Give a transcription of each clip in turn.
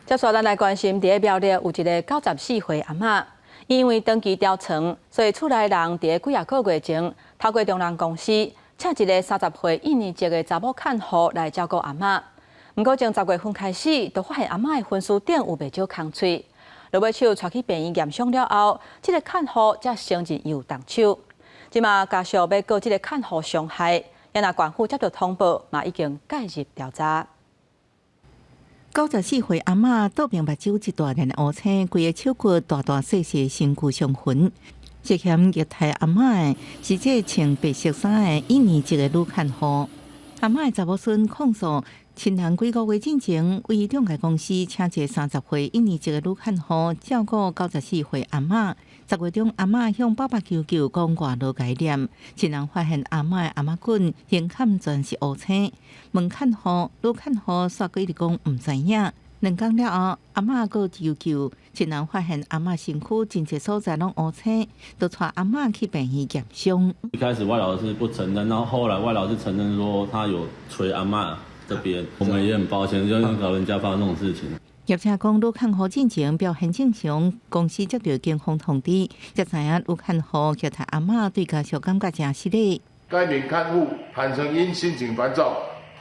接续咱来关心，伫个苗栗有一个94岁阿嬷，因为长期吊床，所以厝内人伫个几个月前，透过中人公司请一个30岁印尼籍的查某看护来照顾阿嬷。不过，从10月份开始，就发现阿嬷的婚书顶有袂少空喙，落尾手带去病院验伤了后，这个看护才承认有动手。即马家属要告这个看护伤害，也若官府接到通报，嘛已经介入调查。94岁阿嬷倒并目睭一大片乌青，规个手骨大大细细，身躯伤痕。涉嫌虐待阿嬷的是这穿白色衫的印尼籍的女看护。阿嬷的查某孙控诉，亲人几个月之前为中介公司请一个30岁印尼籍的女看护照顾94岁阿嬷。10月中，阿嬷向爸爸求救，讲外劳概念。亲人发现阿嬷的阿嬷棍胸坎全是乌青，问看护，女看护煞过一直讲唔知影。2天了后，阿嬷搁求救，亲人发现阿嬷身躯真侪所在拢乌青，就带阿嬷去病院验伤。一开始外劳是不承认，然后后来外劳是承认说他有捶阿嬷这边，我们也很抱歉，就是老人家发生这种事情。业者讲，女看护进前表现正常，公司接到警方通知，才知影女看护虐待阿嬷，对家属感觉真失礼。该名看护坦承因心情烦躁，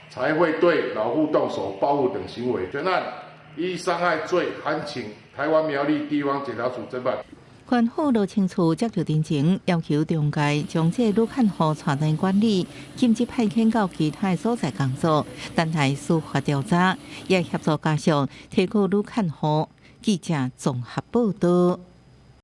才会对老妇动手、报复等行为。全案依伤害罪函请台湾苗栗地方检察署侦办。官府罗清楚接到陈情，要求中介将这女看护带来管理，禁止派遣到其他所在工作，等待司法调查，也协助家属提高女看护。记者综合报道。